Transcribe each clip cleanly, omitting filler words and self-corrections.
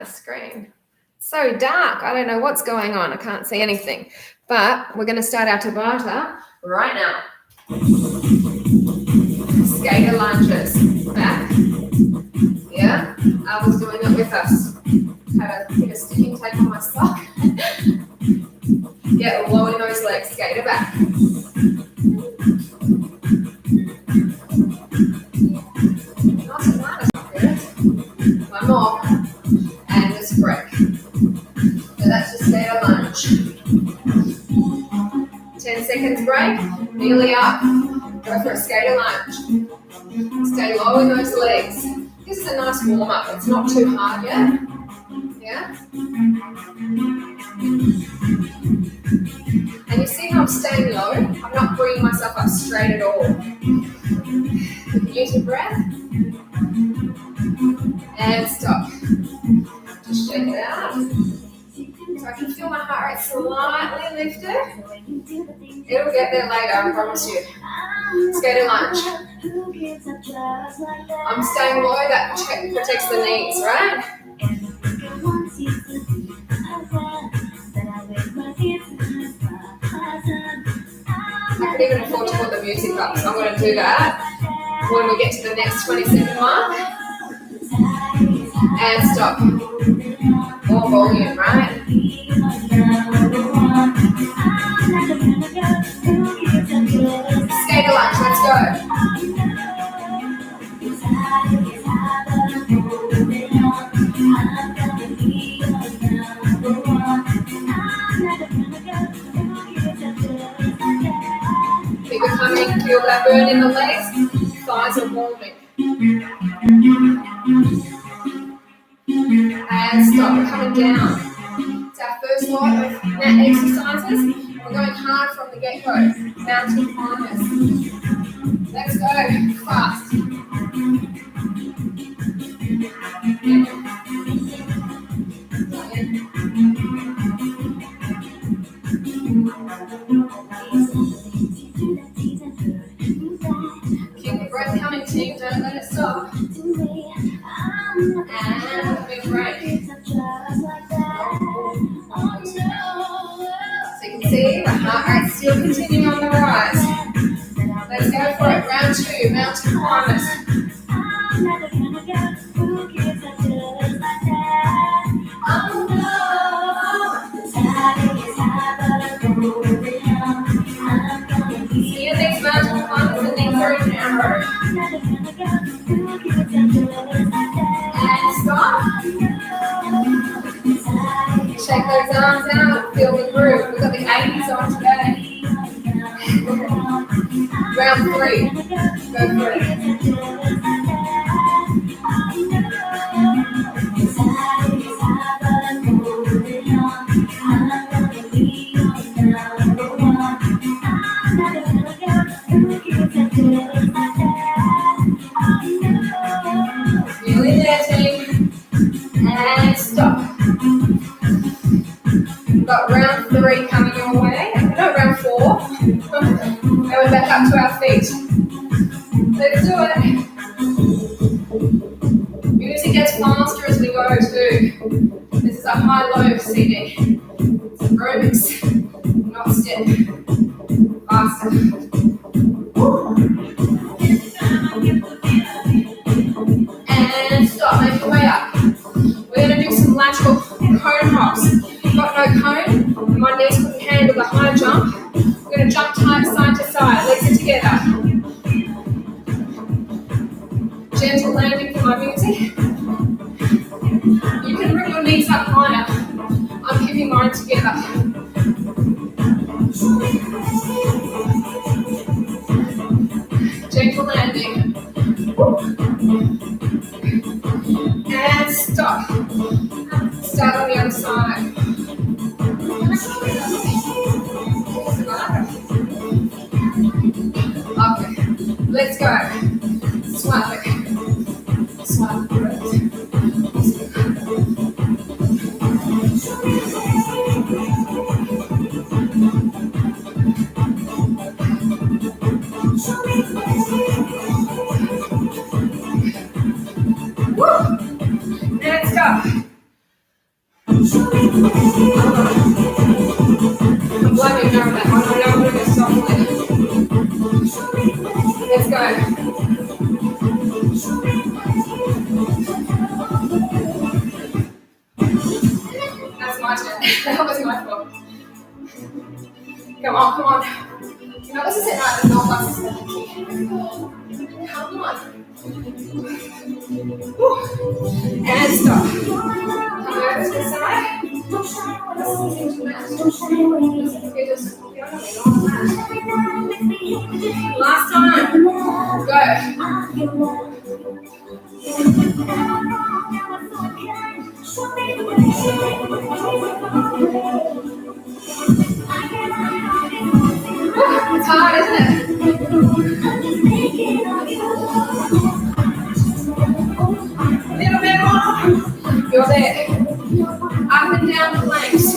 Screen. So dark. I don't know what's going on. I can't see anything. But we're going to start our Tabata right now. Skater lunges. Back. Yeah. I was doing it with us. Had a bit of sticking tape on my sock. Get low in those legs. Skater back. Not so much. Good. One more. And just break. So that's just skater lunge. 10 seconds break. Nearly up. Go for a skater lunge. Stay low in those legs. This is a nice warm up. It's not too hard yet. Yeah? And you see how I'm staying low? I'm not bringing myself up straight at all. Use your breath. And stop. Just shake it out. So I can feel my heart rate slightly lifted. It'll get there later, I promise you. Skater lunge. I'm staying low, that protects the knees, right? I could even afford to put the music up, so I'm going to do that when we get to the next 20-second mark. And stop. More volume, right? Skater lunge, let's go. Keep it coming, feel that burn in the legs, thighs are warming. And stop, we're coming down. It's our first lot of mat exercises. We're going hard from the get-go. Mountain climbers. Let's go, fast. Keep the breath coming, team. Don't let it stop. And big break. So you can see the heart rate still continuing on the rise. Let's go for it. Round 2, mountain climbers. See these mountain climbers, the knees are narrow. And stop. Shake those arms out, feel the groove. We've got the 80s on today. Round 3. Go for it. Nearly there, team. And stop. We've got round 3 coming your way. No, round 4. And we're back up to our feet. Let's do it. Music gets faster as we go too. This is a high-low CD. It's aerobics, not step. Faster. And stop, make your way up. We're going to do some lateral cone hops. Got no cone, my knees couldn't handle the high jump. We're going to jump tight side to side, legs are together. Gentle landing for my music. You can bring your knees up higher. I'm keeping mine together. Gentle landing. And stop. Start on the other side. Okay, let's go. Swap it. Swap it. Woo! And stop. I'm blaming her on that one. I know I'm going to get softly. Let's go. That's my turn. That was my fault. Come on, come on. You know, this isn't right. The normal bus is come on. Woo. And stop. Come over to the side. Last time. Go. It's hard, isn't it? A little bit more. You're there. Up and down the planks.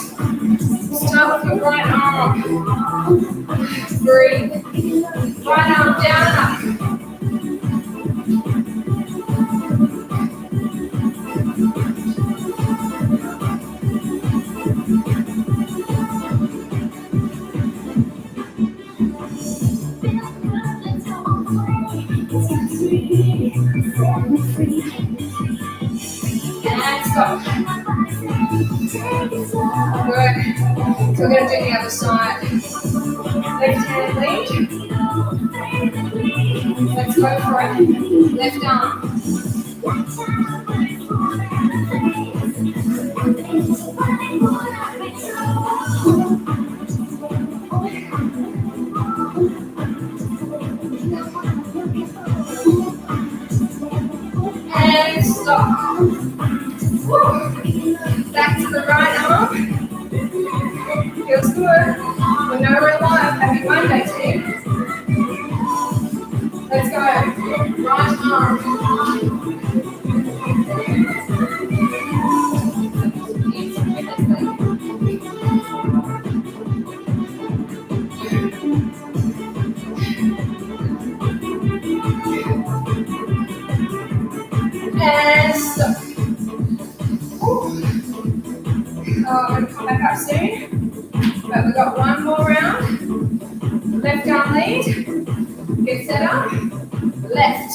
Start with your right arm. Breathe. Right arm down and up. And stop. Good. So we're going to do the other side. Left hand lead. Let's go for it. Left arm. And stop. Woo. Back to the right arm. Feels good. We're nowhere alive. Happy Monday, team. Let's go. Right arm. And stop. I'm going to come back up soon. But we've got one more round. Left arm lead. Get set up. Left.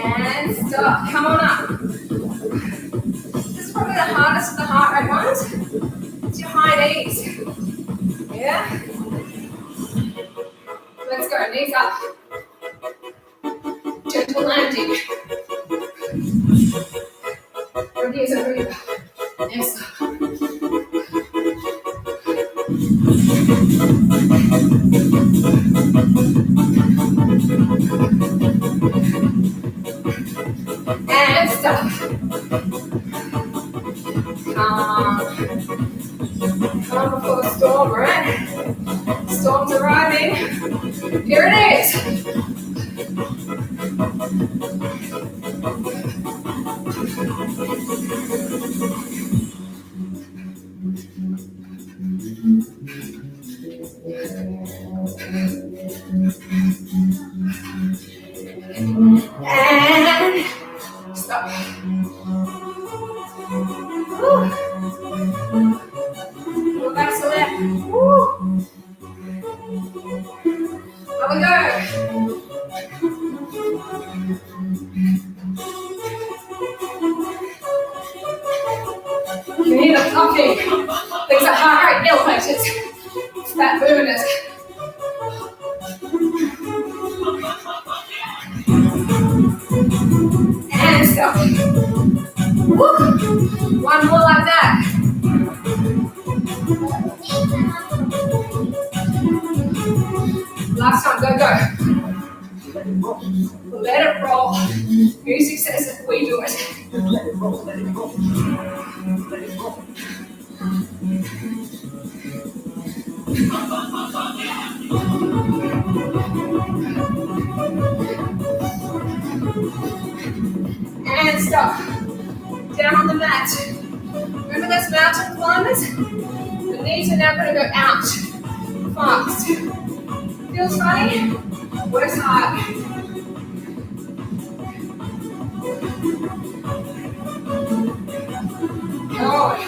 And stop. Come on up. This is probably the hardest of the heart rate ones. It's your high knees. Yeah? Let's go. Knees up. Gentle landing. Knees up. And stop. And stop. Calm before the storm, right? Storm's arriving. Here it is. And stop. Woo. Go back to left. Woo. Up we go. You need a coffee. Things are heart rate elevators. Fat burners. And stop. Woo. One more like that. Last time, go, go. Let it roll. Music says that we do it. Let it roll, let it roll. Let it roll. And stop. down on the mat. Remember those mountain climbers? The knees are now going to go out fast. Feels funny? Works hard. Good.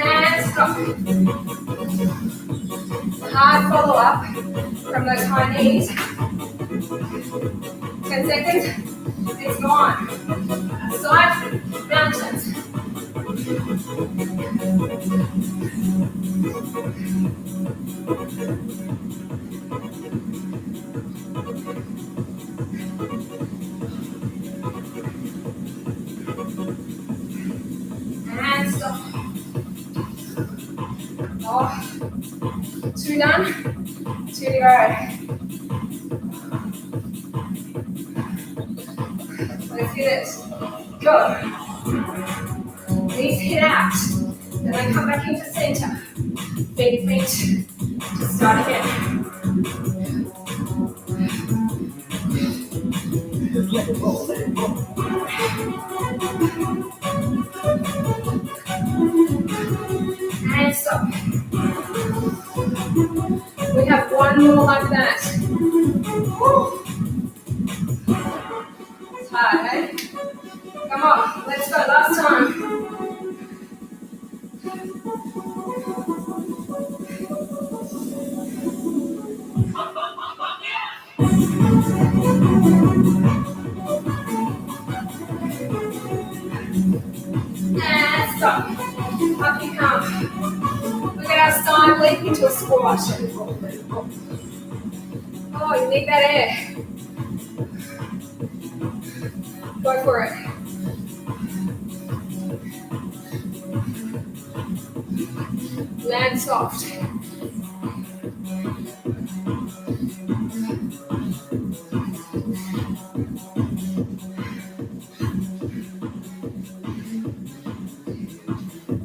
And stop. Hard follow up from those high knees. 10 seconds. It's gone. Side mountains. And stop. Oh, 2 done, 2 to go. Let's do this. Go. Knees hit out. Then I come back into center. Big feet to start again. And stop. We have one more like that. Woo. It's hard, eh? Come on, let's go, last time. And stop. Up you come. Look at our side leap into a squat. Oh, you need that air. Go for it. Land soft.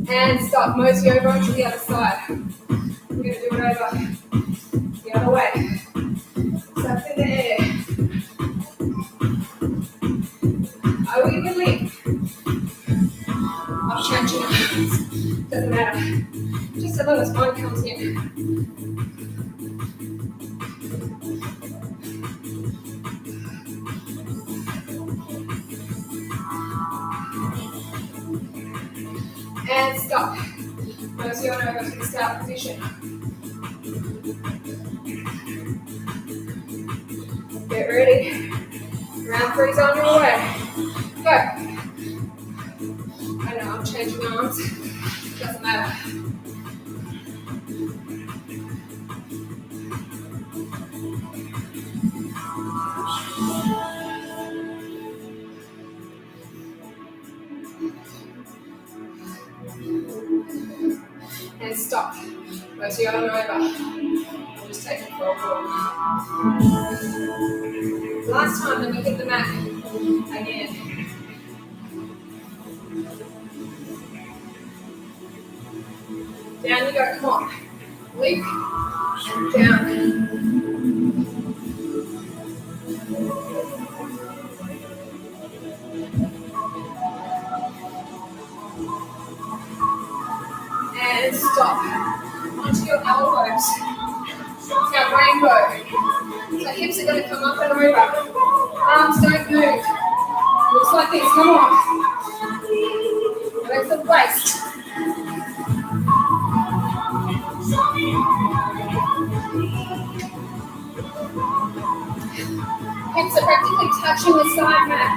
And stop. Mosey over onto the other side. We're going to do it over the other way. So up in the air. Are we going to leap? I'll change it. Doesn't matter. Just as long as one comes in. And stop. Mosey on over to the start position. Get ready. Round 3's on your way. Go. I know, I'm changing arms. Doesn't matter. And stop. Mosey on over. I'll just take it for a walk. Last time, then we hit the mat again. Down you go, come on. Leap and down. And stop. Onto your elbows. It's our rainbow. So hips are going to come up and over. Arms don't move. Looks like this. Come on. Legs are placed. Hips are practically touching the side mat.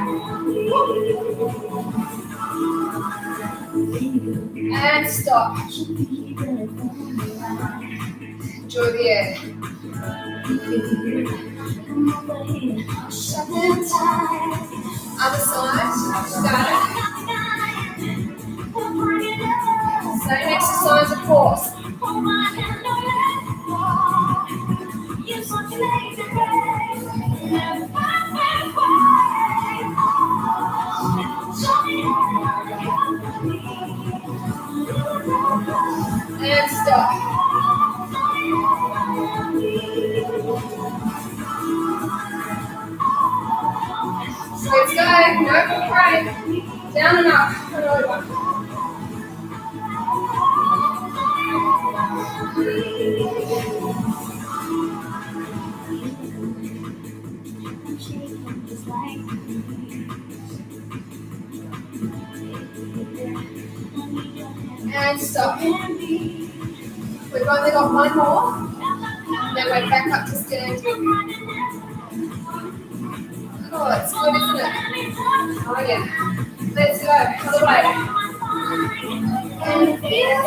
And stop. Enjoy the air. Other side. Start it. Same exercise, of course. And And stop. Let's go. No break. Down and up. And over. And stop. We've only got one more. And then we're back up to standing. Oh, it's good, isn't it? Oh, yeah. Let's go. Other way. And feel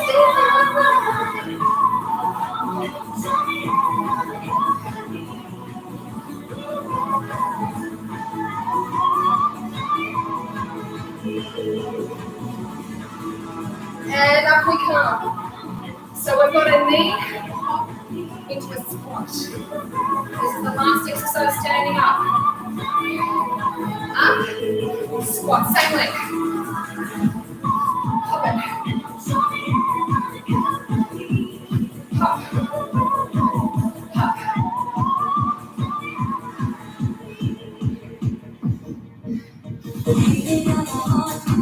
and up we come. So we've got a knee into a squat. This is the last exercise standing up. Up, squat, same leg. Hop it. Hop. Hop.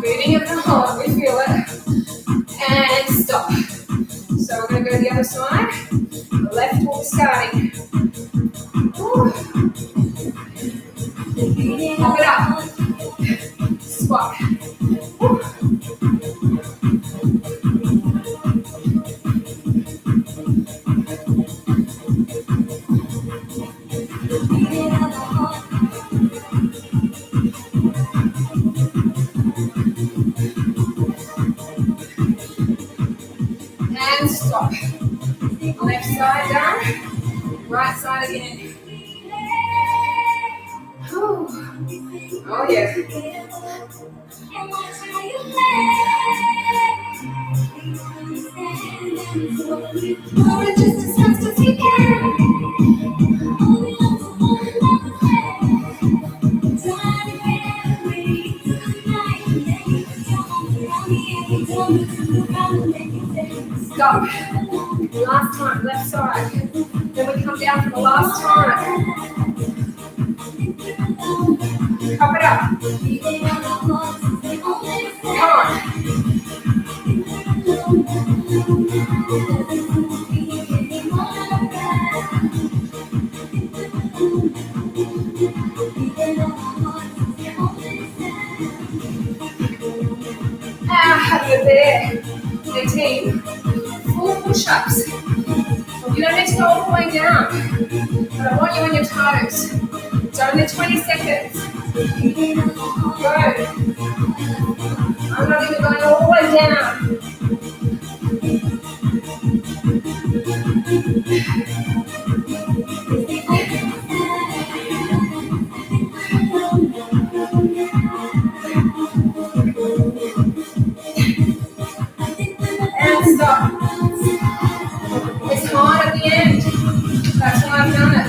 Breathing in the heart, we feel it. And stop. So we're going to go to the other side. The left will be starting. Hop it up. Squat. And stop. Left side down. Right side again. Oh yeah. Hold it just as fast as you can. Stop. Last time, left side. Then we come down for the last time. Pop it up. Come on. Have it there. The team. 4 push-ups. You don't need to go all the way down. But I want you on your toes. It's only 20 seconds. Go. I'm not even going all the way down. And stop. It's hard at the end. That's why I've done it.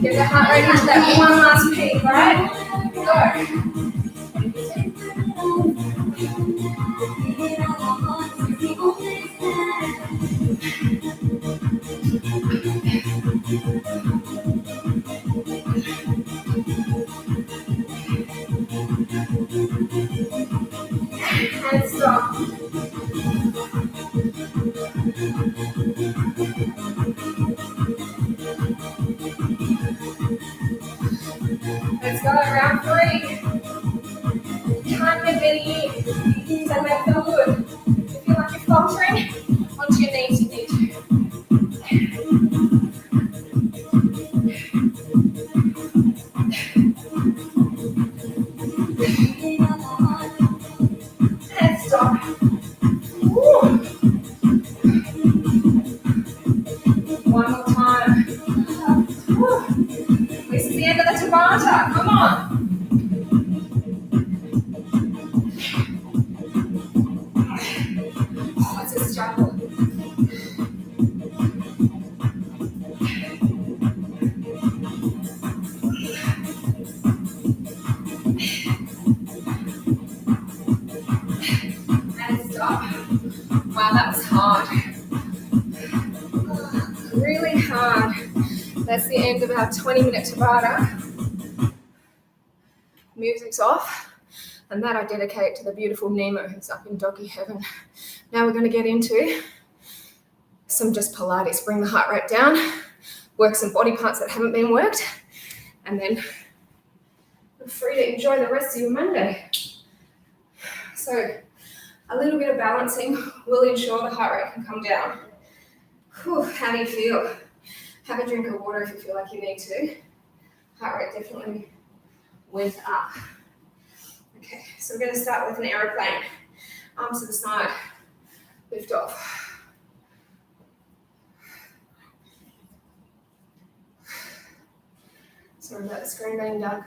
Get the heart rate into that one last peak, right? Go. And stop. Let's go, round 3. Can't get any in. So make them good. If you feel like you're faltering, onto your knees you need to. And stop. Woo. One more time. Woo. This is the end of the Tabata. Come on. Oh, it's a struggle. And stop. One that was hard. Really hard. That's the end of our 20-minute Tabata. Music's off. And that I dedicate to the beautiful Nemo who's up in doggy heaven. Now we're going to get into some just Pilates. Bring the heart rate down, work some body parts that haven't been worked, and then you're free to enjoy the rest of your Monday. So a little bit of balancing will ensure the heart rate can come down. Whew, how do you feel? Have a drink of water if you feel like you need to. Heart rate definitely went up. Okay, so we're going to start with an aeroplane. Arms to the side, lift off. Sorry about the screen being dark.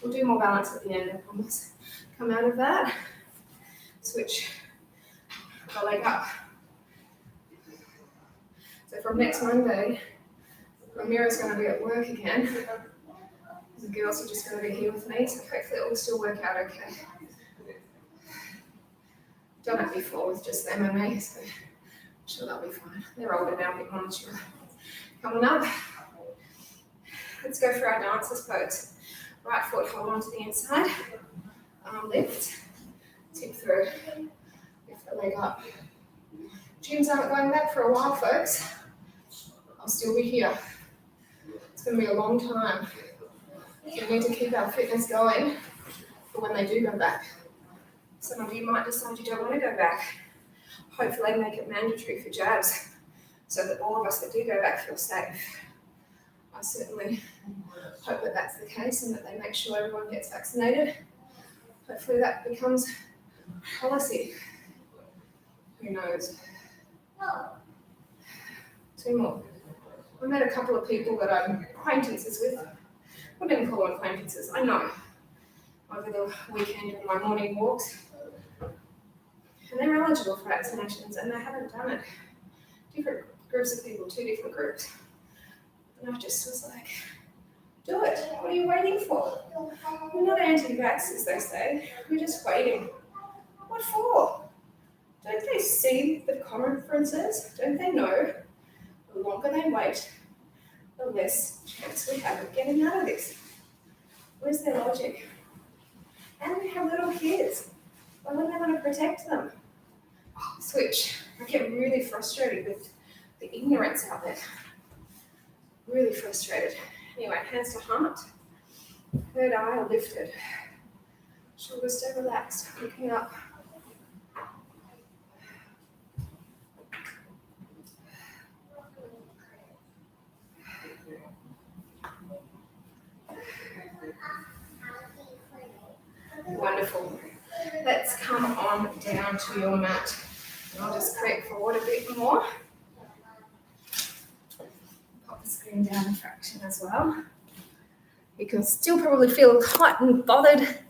We'll do more balance at the end, I promise. Come out of that, switch the leg up. So from next Monday, Ramira's going to be at work again. The girls are just going to be here with me, so hopefully it will still work out okay. Done it before with just MMA, so I'm sure they'll be fine. They're older now, a bit more mature. Coming up, let's go for our dancer's pose. Right foot, hold on to the inside, arm lift, tip through, lift the leg up. Gyms aren't going back for a while, folks. I'll still be here. It's going to be a long time. We need to keep our fitness going for when they do go back. Some of you might decide you don't want to go back. Hopefully make it mandatory for jabs so that all of us that do go back feel safe. I certainly hope that that's the case and that they make sure everyone gets vaccinated. Hopefully that becomes policy. Who knows? Two more. I met a couple of people that I'm acquaintances with. I wouldn't even call them acquaintances, I know. Over the weekend on my morning walks. And they're eligible for vaccinations and they haven't done it. Different groups of people, two different groups. And I just was like, do it. What are you waiting for? We're not anti-vaxxers, they say. We're just waiting. What for? Don't they see the conferences? Don't they know the longer they wait, the less chance we have of getting out of this? Where's their logic? And we have little kids. Why wouldn't they want to protect them? Oh, switch. I get really frustrated with the ignorance out there. Really frustrated. Anyway, hands to heart. Third eye lifted. Shoulders stay relaxed. Looking up. Wonderful. Let's come on down to your mat. And I'll just creep forward a bit more. Pop the screen down a fraction as well. You can still probably feel hot and bothered,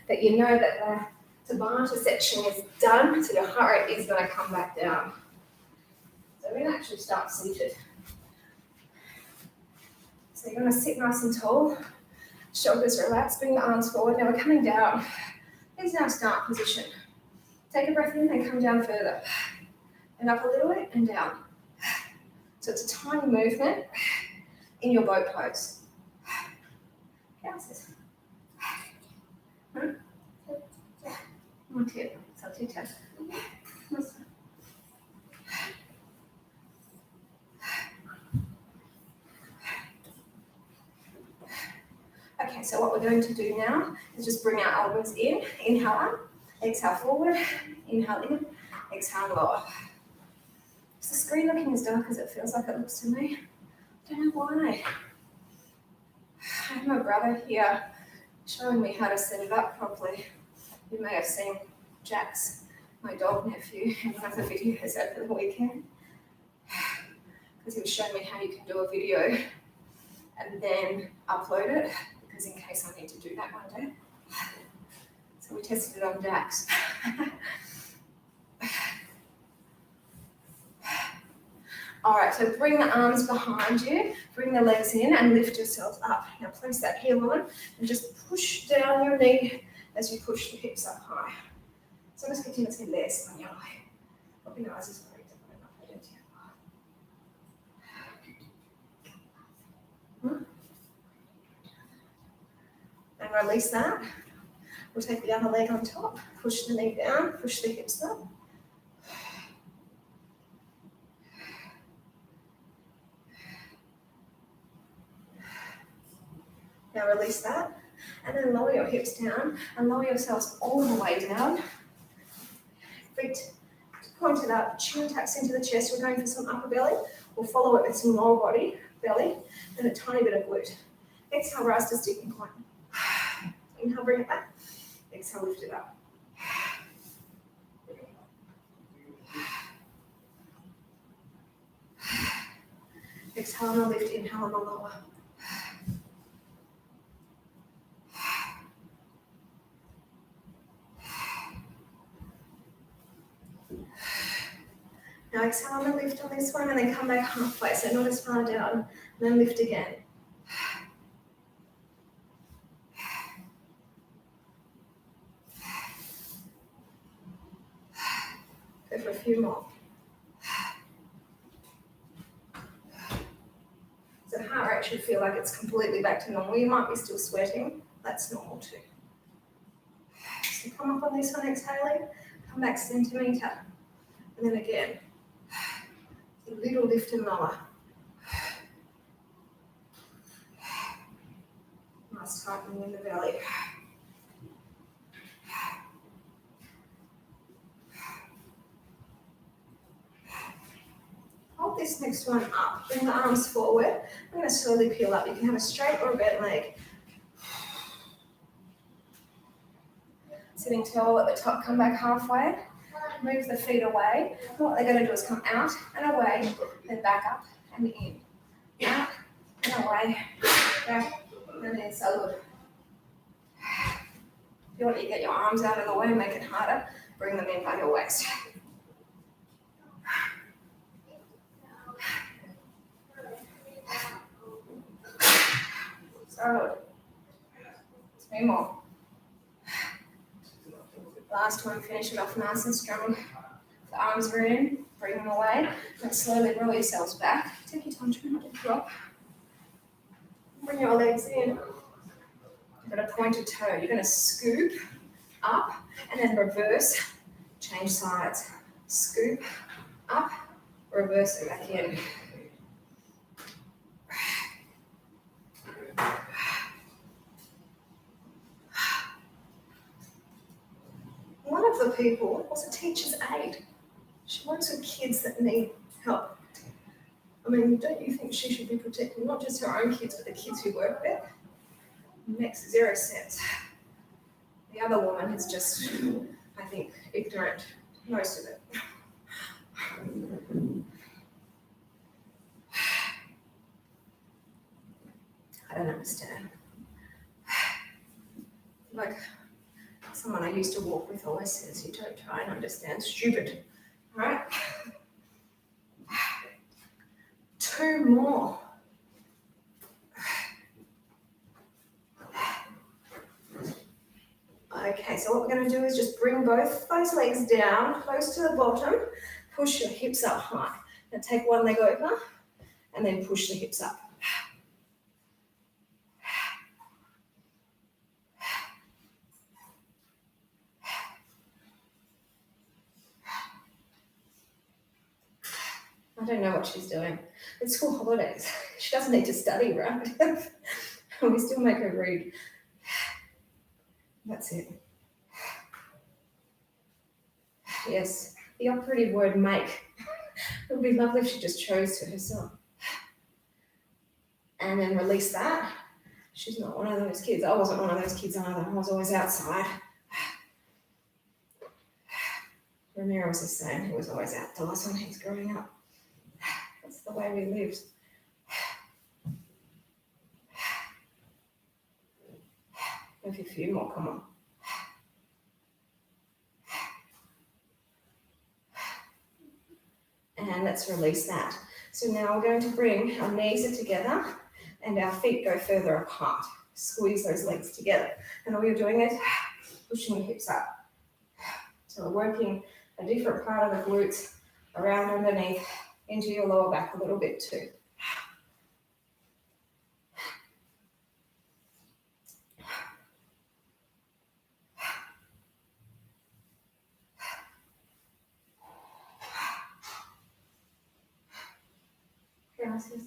but you know that the Tabata section is done, so your heart rate is going to come back down. So we're going to actually start seated. So you're going to sit nice and tall. Shoulders relaxed, bring the arms forward. Now we're coming down. Here's our start position. Take a breath in and come down further. And up a little bit and down. So it's a tiny movement in your boat pose. How's One, two. So two taps. Okay, so what we're going to do now is just bring our elbows in. Inhale up, exhale forward, inhale in, exhale lower. Is the screen looking as dark as it feels like it looks to me? I don't know why. I have my brother here showing me how to set it up properly. You may have seen Jax, my dog nephew, in one of the videos over the weekend. Because he was showing me how you can do a video and then upload it, because in case I need to do that one day. So we tested it on Jax. All right, so bring the arms behind you, bring the legs in and lift yourselves up. Now place that heel on and just push down your knee as you push the hips up high. So let's get this on your eye. Open your eyes as well. And release that. We'll take the other leg on top, push the knee down, push the hips up. Now release that, and then lower your hips down and lower yourselves all the way down. Feet pointed up, chin tucks into the chest. We're going for some upper belly. We'll follow it with some lower body, belly, and a tiny bit of glute. Exhale, rise to sticking point. Inhale, bring it back. Exhale, lift it up. Exhale on the lift, inhale on the lower. Now exhale on the lift on this one and then come back halfway, so not as far down, and then lift again. Go for a few more. So the heart rate should feel like it's completely back to normal. You might be still sweating. That's normal too. So come up on this one, exhaling. Come back centimetre. And then again. A little lift and lower. Nice tightening in the belly. Hold this next one up. Bring the arms forward. I'm going to slowly peel up. You can have a straight or a bent leg. Sitting tall at the top, come back halfway. Move the feet away. And what they're going to do is come out and away, then back up and in. Out and away, back and in. So good. If you want to get your arms out of the way and make it harder, bring them in by your waist. So good. 3 more. Last one, finish it off nice and strong. The arms are in, bring them away, and slowly roll yourselves back. Take your time, try not to drop. Bring your legs in. You've got a pointed toe. You're going to scoop up and then reverse, change sides. Scoop up, reverse it back in. One of the people was a teacher's aide. She works with kids that need help. I mean, don't you think she should be protecting not just her own kids, but the kids who work there? Makes 0 sense. The other woman is just, I think, ignorant, most of it. I don't understand. Like, someone I used to walk with always says, you don't try and understand stupid. All right? 2 more. Okay, so what we're going to do is just bring both those legs down, close to the bottom, push your hips up high. Now take one leg over and then push the hips up. I don't know what she's doing. It's school holidays. She doesn't need to study, right? We still make her read. That's it. Yes, the operative word make. It would be lovely if she just chose to herself. And then release that. She's not one of those kids. I wasn't one of those kids either. I was always outside. Ramiro was the same. He was always outdoors when he was growing up. That's the way we lived. Maybe a few more, come on. And let's release that. So now we're going to bring our knees are together and our feet go further apart. Squeeze those legs together. And all you're doing is pushing your hips up. So we're working a different part of the glutes around underneath into your lower back a little bit too. Gracias.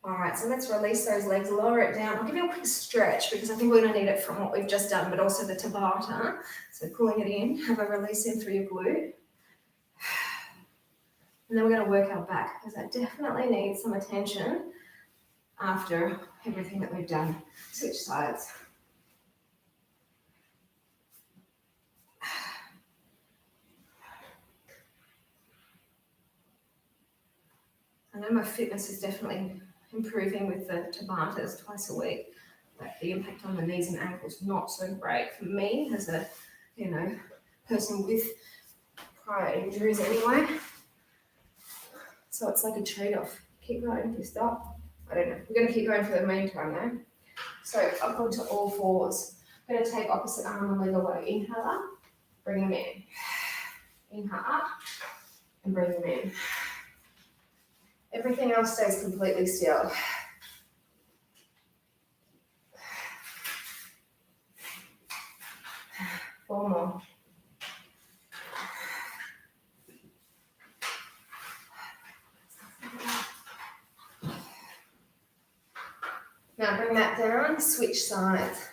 All right, so let's release those legs, lower it down. I'll give you a quick stretch because I think we're going to need it from what we've just done, but also the Tabata. So pulling it in, have a release in through your glute. And then we're going to work our back because that definitely needs some attention after everything that we've done. Switch sides. I know my fitness is definitely improving with the Tabatas twice a week, but the impact on the knees and ankles not so great for me as a, person with prior injuries anyway. So it's like a trade-off. Keep going if you stop. I don't know. We're going to keep going for the meantime though. So up onto all fours. I'm going to take opposite arm and leg away. Inhale up, bring them in. Inhale up and bring them in. Everything else stays completely still. Four more. Now bring that down, switch sides.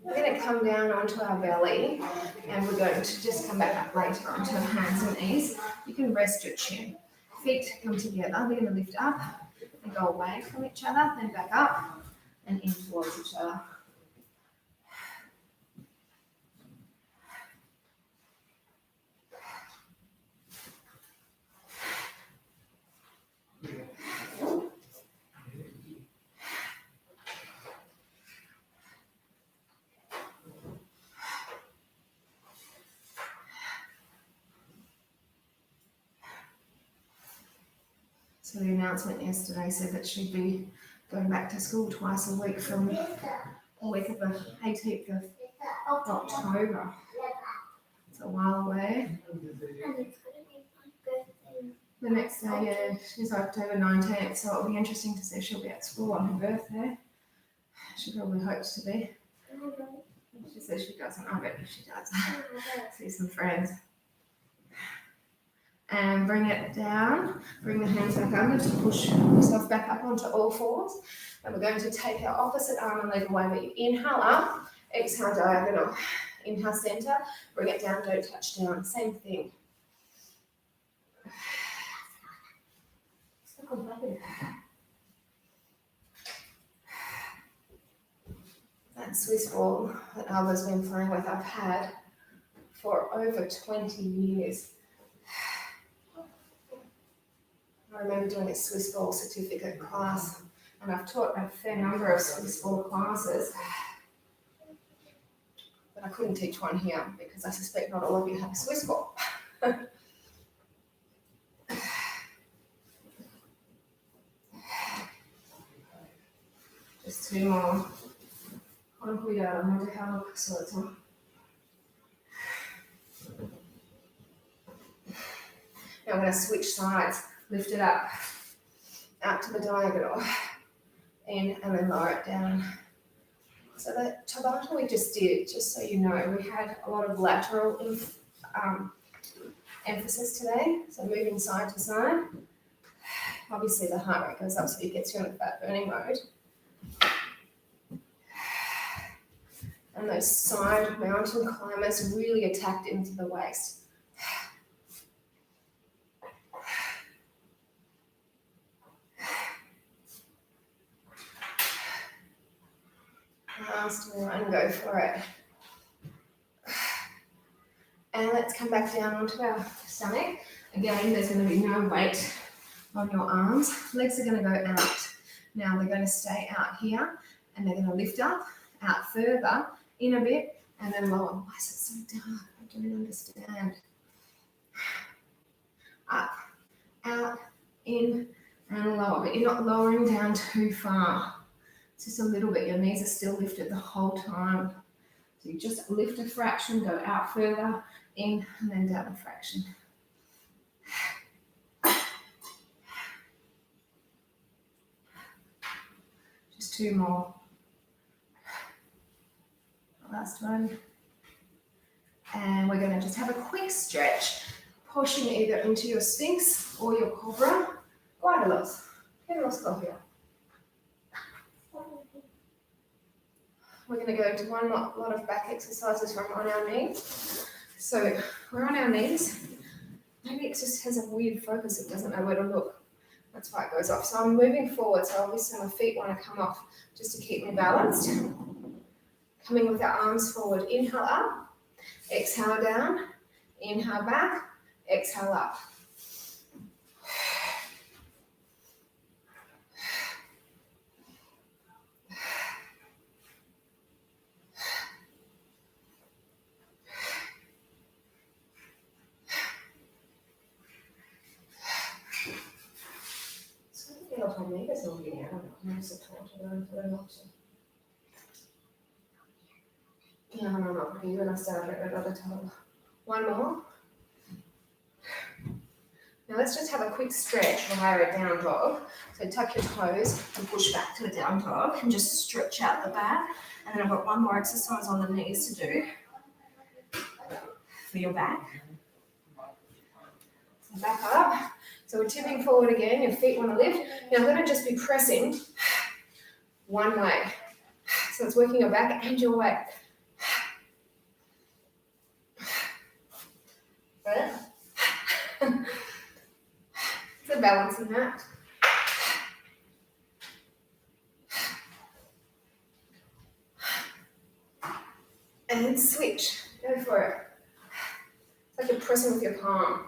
We're going to come down onto our belly and we're going to just come back up later onto our hands and knees. You can rest your chin. Feet come together. They're going to lift up and go away from each other, then back up and in towards each other. So the announcement yesterday said that she'd be going back to school twice a week from the week of the 18th of October. It's a while away. The next day, is October 19th, so it'll be interesting to see if she'll be at school on her birthday. She probably hopes to be. She says she doesn't. I bet she does. See some friends. And bring it down. Bring the hands back under to push yourself back up onto all fours. And we're going to take our opposite arm and leg away. But you inhale up, exhale diagonal. Inhale center, bring it down, don't touch down. Same thing. That Swiss ball that Alva's been playing with, I've had for over 20 years. I remember doing a Swiss ball certificate class, and I've taught a fair number of Swiss ball classes, but I couldn't teach one here because I suspect not all of you have a Swiss ball. Just two more. Con cuidado, no dejarlo suelto. Now I'm going to switch sides, lift it up, out to the diagonal, in and then lower it down. So the Tabata we just did, just so you know, we had a lot of lateral emphasis today, so moving side to side. Obviously the heart rate goes up, so it gets you in a fat burning mode. And those side mountain climbers really attacked into the waist. Last one, go for it. And let's come back down onto our stomach. Again, there's going to be no weight on your arms. Legs are going to go out. Now they're going to stay out here, and they're going to lift up, out further, in a bit, and then lower. Why is it so dark? I don't understand. Up, out, in, and lower. But you're not lowering down too far. It's just a little bit. Your knees are still lifted the whole time. So you just lift a fraction, go out further, in, and then down a fraction. Just two more. Last one. And we're going to just have a quick stretch, pushing either into your Sphinx or your Cobra. Guárdalos. ¿Quién los cogió? We're going to go into one lot of back exercises from on our knees. So we're on our knees. Maybe it just has a weird focus. It doesn't know where to look. That's why it goes off. So I'm moving forward. So obviously my feet want to come off just to keep me balanced. Coming with our arms forward. Inhale up. Exhale down. Inhale back. Exhale up. Los amigos no vinieron, no se trataron de la noche. No, porque iban a estar alrededor de todo. One more. Now let's just have a quick stretch via a down dog. So tuck your toes and push back to a down dog and just stretch out the back. And then I've got one more exercise on the knees to do for your back. So back up. So we're tipping forward again, your feet want to lift. Now I'm going to just be pressing one way. So it's working your back and your weight. Right? It's a balancing act. And then switch. Go for it. It's like you're pressing with your palm.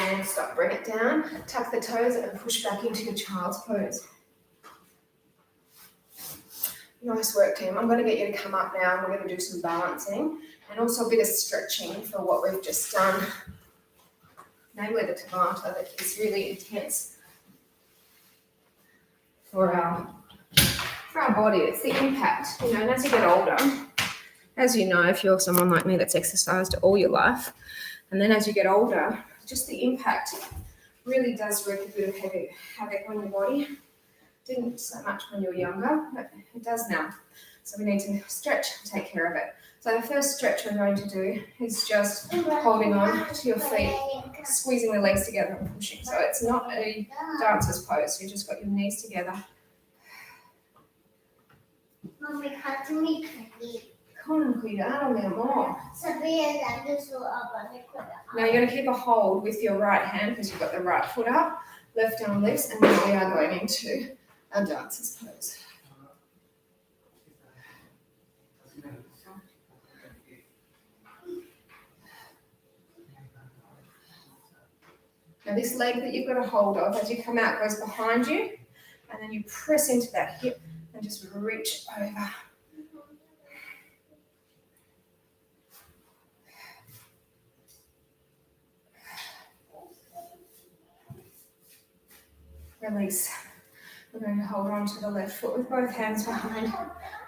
And stop, bring it down, tuck the toes and push back into your child's pose. Nice work, team. I'm going to get you to come up now and we're going to do some balancing and also a bit of stretching for what we've just done. Namely the Tabata that is really intense for our body. It's the impact, and as you get older, as you know, if you're someone like me that's exercised all your life, and then as you get older, just the impact really does wreak a bit of havoc on your body. Didn't so much when you were younger, but it does now. So we need to stretch and take care of it. So the first stretch we're going to do is just holding on to your feet, squeezing the legs together and pushing. So it's not a dancer's pose. You just got your knees together. Mami, me Con cuidado, mi amor. Sabía darle su agua de cuidado. Now you're going to keep a hold with your right hand because you've got the right foot up, left arm lifts, and then we are going into a dancer's pose. Now this leg that you've got a hold of as you come out goes behind you, and then you press into that hip and just reach over. Release. We're going to hold on to the left foot with both hands behind.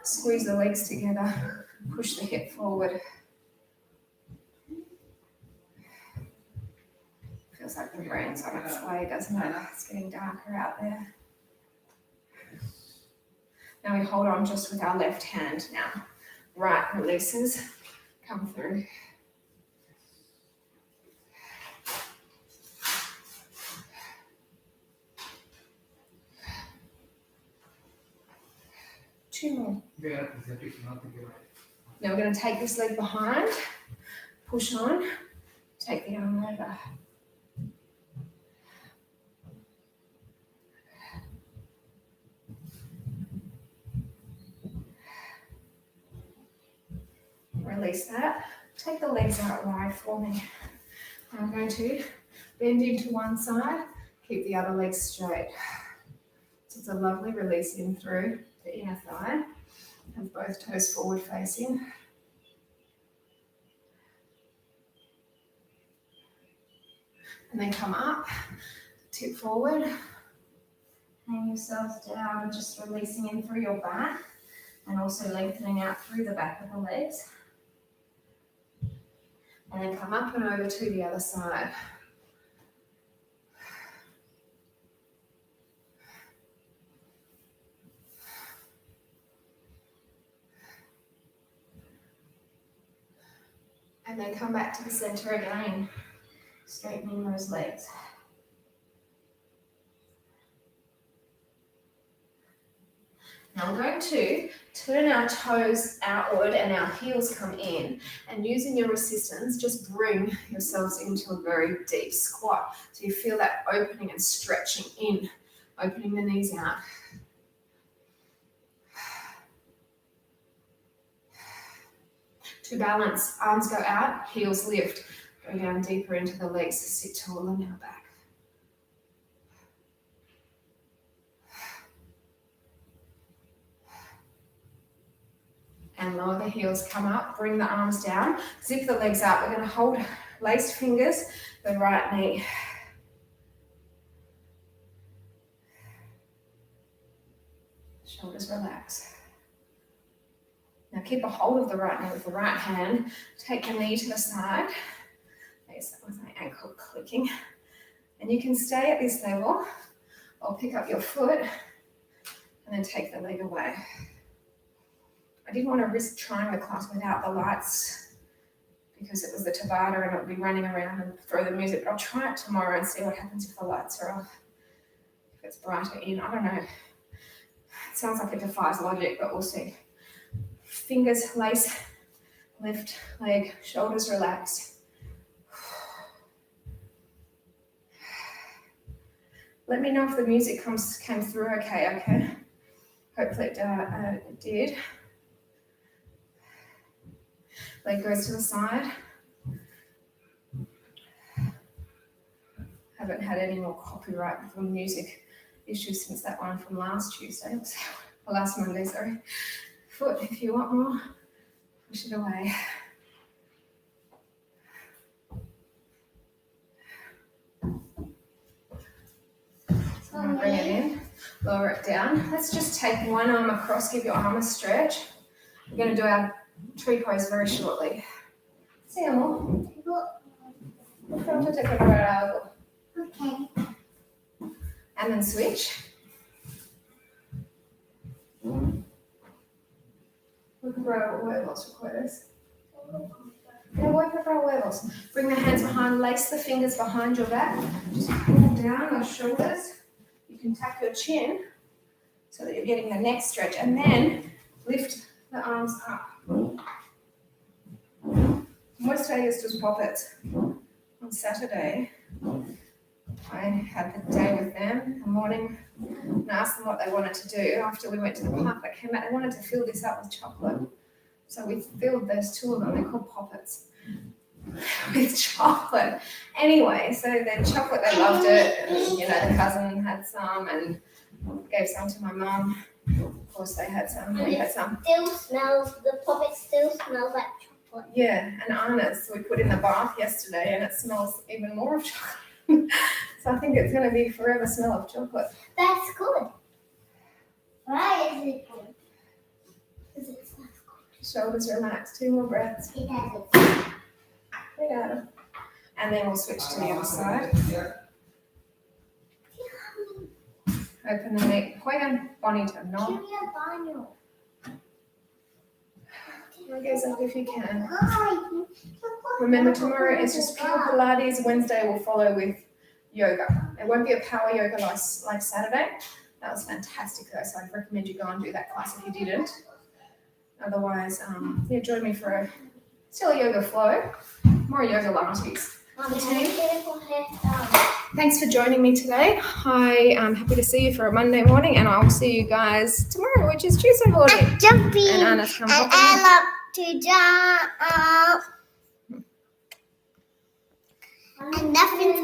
Squeeze the legs together. Push the hip forward. Feels like the rain's on its way, doesn't it? It's getting darker out there. Now we hold on just with our left hand now. Right releases. Come through. Two more. Now we're going to take this leg behind, push on, take the arm over. release that. Take the legs out wide for me. I'm going to bend into one side, keep the other leg straight. So it's a lovely release in through the inner thigh. Have both toes forward facing. And then come up, tip forward. Hang yourselves down, just releasing in through your back and also lengthening out through the back of the legs. And then come up and over to the other side. And then come back to the center again, straightening those legs. Now we're going to turn our toes outward and our heels come in, and using your resistance, just bring yourselves into a very deep squat. So you feel that opening and stretching in, opening the knees out. To balance, arms go out, heels lift. Go down deeper into the legs to sit taller now back. And lower the heels, come up, bring the arms down, zip the legs up. We're going to hold laced fingers, the right knee. Shoulders relax. Now keep a hold of the right knee with the right hand. Take the knee to the side. Face that with my ankle clicking. And you can stay at this level or pick up your foot and then take the leg away. I didn't want to risk trying the class without the lights because it was the Tabata and it would be running around and throw the music. But I'll try it tomorrow and see what happens if the lights are off. If it's brighter in, I don't know. It sounds like it defies logic, but we'll see. Fingers lace, lift leg, shoulders relaxed. Let me know if the music came through okay? Hopefully it did. Leg goes to the side. Haven't had any more copyright from music issues since that one from last Tuesday, or last Monday, sorry. Foot, if you want more, push it away. So I'm going to bring it in, lower it down. Let's just take one arm across, give your arm a stretch. We're going to do our tree pose very shortly. Sí, amor. Pronto te preparar algo. Okay. And then switch. Voy a comprar huevos, ¿recuerdas? Voy a comprar huevos. Bring the hands behind, lace the fingers behind your back. Just pull down those shoulders. You can tap your chin so that you're getting the neck stretch, and then lift the arms up. Muestra estos puppets. On Saturday, I had the day with them in the morning and asked them what they wanted to do. After we went to the park, they came out, they wanted to fill this up with chocolate. So we filled those two of them, they're called poppets, with chocolate. Anyway, so the chocolate, they loved it. And, you know, the cousin had some and gave some to my mum. Of course, they had some, we had some. The poppet still smells like chocolate. Yeah, and Anna's, we put in the bath yesterday and it smells even more of chocolate. So I think it's going to be forever smell of chocolate. That's good. Why is it good? Because it smells good. Shoulders relaxed, 2 more breaths. It has We got it. And then we'll switch to the other side. Open the neck. Juegan bonito, no? Give me a baño. I guess up if you can. Hi. Remember, tomorrow is just pure Pilates. Wednesday will follow with yoga. It won't be a power yoga like Saturday. That was fantastic though, so I'd recommend you go and do that class if you didn't. Otherwise, join me for still a yoga flow, more yoga lattes. Thanks for joining me today. I am happy to see you for a Monday morning, and I'll see you guys tomorrow, which is Tuesday morning. Jumping. And Anna's come And Ella. to jump. And nothing's